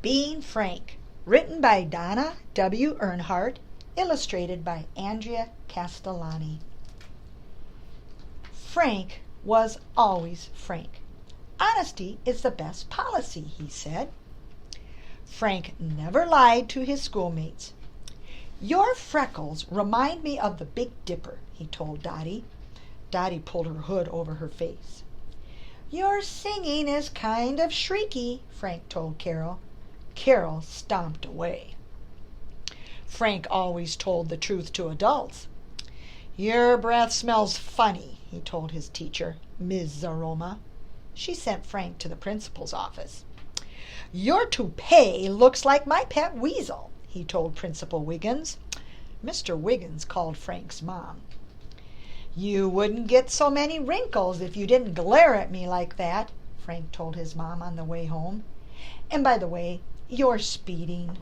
Being Frank, written by Donna W. Earnhardt, illustrated by Andrea Castellani. Frank was always Frank. Honesty is the best policy, he said. Frank never lied to his schoolmates. Your freckles remind me of the Big Dipper, he told Dottie. Dottie pulled her hood over her face. Your singing is kind of shrieky, Frank told Carol. Carol stomped away. Frank always told the truth to adults. Your breath smells funny, he told his teacher, Ms. Zaroma. She sent Frank to the principal's office. Your toupee looks like my pet weasel, he told Principal Wiggins. Mr. Wiggins called Frank's mom. You wouldn't get so many wrinkles if you didn't glare at me like that, Frank told his mom on the way home. And by the way, you're speeding.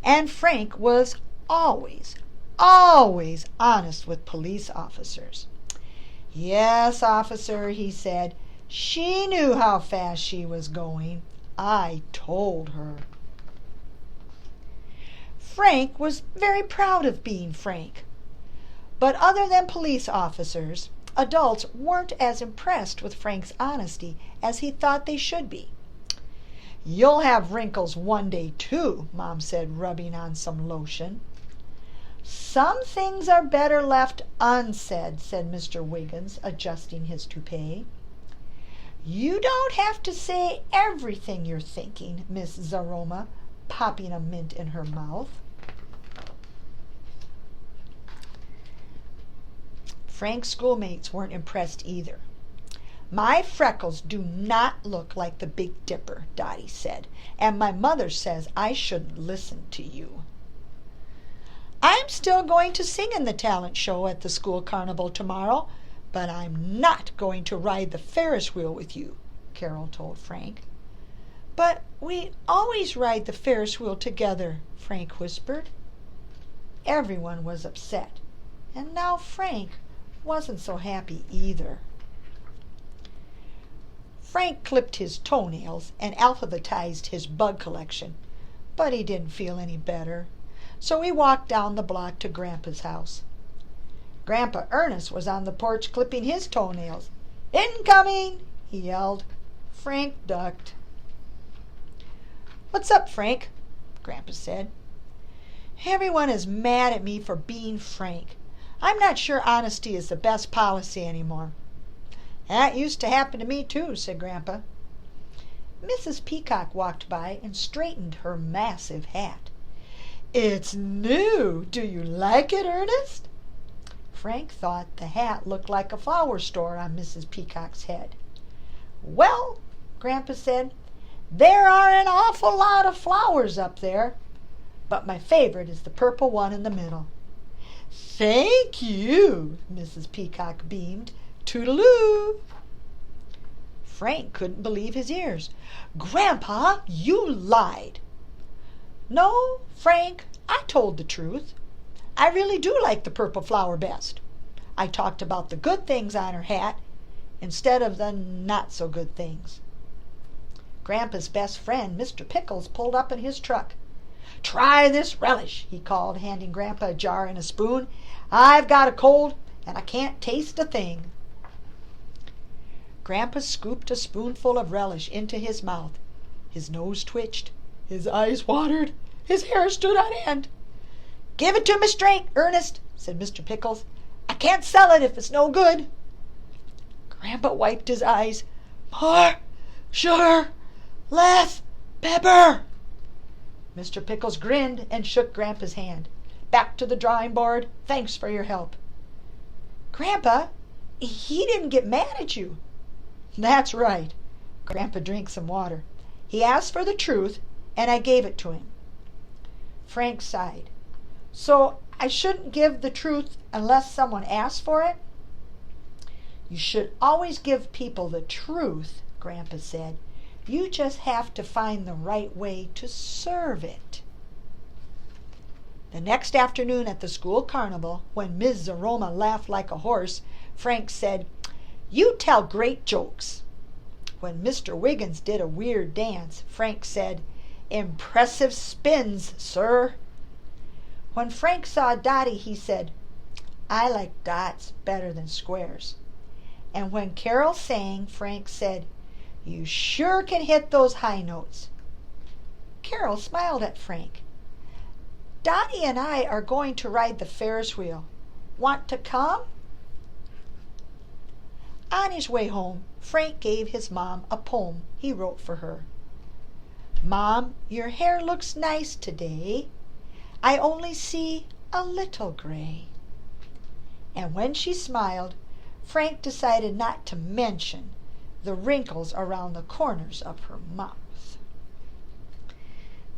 And Frank was always honest with police officers. Yes, officer, he said. She knew how fast she was going. I told her. Frank was very proud of being Frank. But other than police officers, adults weren't as impressed with Frank's honesty as he thought they should be. You'll have wrinkles one day too, Mom said, rubbing on some lotion. Some things are better left unsaid, said Mr. Wiggins, adjusting his toupee. You don't have to say everything you're thinking, Miss Zaroma, popping a mint in her mouth. Frank's schoolmates weren't impressed either. My freckles do not look like the Big Dipper, Dottie said, and my mother says I shouldn't listen to you. I'm still going to sing in the talent show at the school carnival tomorrow, but I'm not going to ride the Ferris wheel with you, Carol told Frank. But we always ride the Ferris wheel together, Frank whispered. Everyone was upset, and now Frank wasn't so happy either. Frank clipped his toenails and alphabetized his bug collection, but he didn't feel any better, so he walked down the block to Grandpa's house. Grandpa Ernest was on the porch clipping his toenails. Incoming, he yelled. Frank ducked. What's up, Frank? Grandpa said. Everyone is mad at me for being Frank. I'm not sure honesty is the best policy anymore. That used to happen to me too, said Grandpa. Mrs. Peacock walked by and straightened her massive hat. It's new. Do you like it, Ernest? Frank thought the hat looked like a flower store on Mrs. Peacock's head. Well, Grandpa said, there are an awful lot of flowers up there, but my favorite is the purple one in the middle. Thank you, Mrs. Peacock beamed. Toodaloo! Frank couldn't believe his ears. Grandpa, you lied. No, Frank, I told the truth. I really do like the purple flower best. I talked about the good things on her hat instead of the not-so-good things. Grandpa's best friend, Mr. Pickles, pulled up in his truck. Try this relish, he called, handing Grandpa a jar and a spoon. I've got a cold, and I can't taste a thing. Grandpa scooped a spoonful of relish into his mouth. His nose twitched, his eyes watered, his hair stood on end. Give it to me straight, Ernest, said Mr. Pickles. I can't sell it if it's no good. Grandpa wiped his eyes. More sugar, less pepper. Mr. Pickles grinned and shook Grandpa's hand. Back to the drawing board. Thanks for your help. Grandpa, he didn't get mad at you. That's right. Grandpa drank some water. He asked for the truth, and I gave it to him. Frank sighed. So I shouldn't give the truth unless someone asks for it? You should always give people the truth, Grandpa said. You just have to find the right way to serve it. The next afternoon at the school carnival, when Ms. Zaroma laughed like a horse, Frank said, You tell great jokes. When Mr. Wiggins did a weird dance, Frank said, "Impressive spins, sir." When Frank saw Dottie, he said, "I like dots better than squares." And when Carol sang, Frank said, "You sure can hit those high notes." Carol smiled at Frank. "Dottie and I are going to ride the Ferris wheel. Want to come?" On his way home, Frank gave his mom a poem he wrote for her. "Mom, your hair looks nice today. I only see a little gray." And when she smiled, Frank decided not to mention the wrinkles around the corners of her mouth.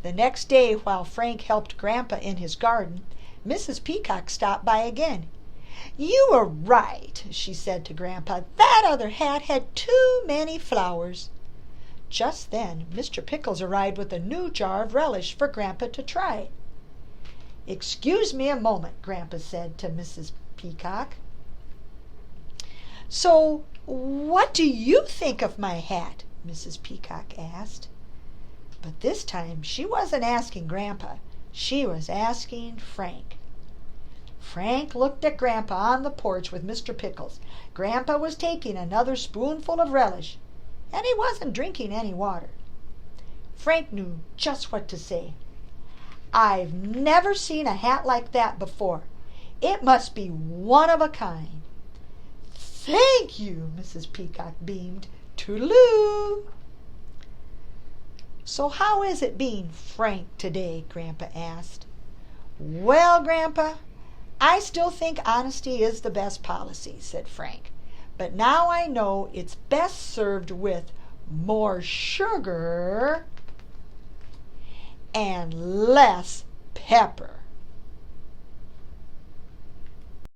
The next day, while Frank helped Grandpa in his garden, Mrs. Peacock stopped by again. "You were right," she said to Grandpa. "That other hat had too many flowers." Just then, Mr. Pickles arrived with a new jar of relish for Grandpa to try. "Excuse me a moment," Grandpa said to Mrs. Peacock. "So, what do you think of my hat?" Mrs. Peacock asked. But this time she wasn't asking Grandpa. She was asking Frank. Frank looked at Grandpa on the porch with Mr. Pickles. Grandpa was taking another spoonful of relish, and he wasn't drinking any water. Frank knew just what to say. "I've never seen a hat like that before. It must be one of a kind." "Thank you," Mrs. Peacock beamed. "Toodaloo." "So how is it being Frank today?" Grandpa asked. "Well, Grandpa, I still think honesty is the best policy," said Frank. "But now I know it's best served with more sugar and less pepper."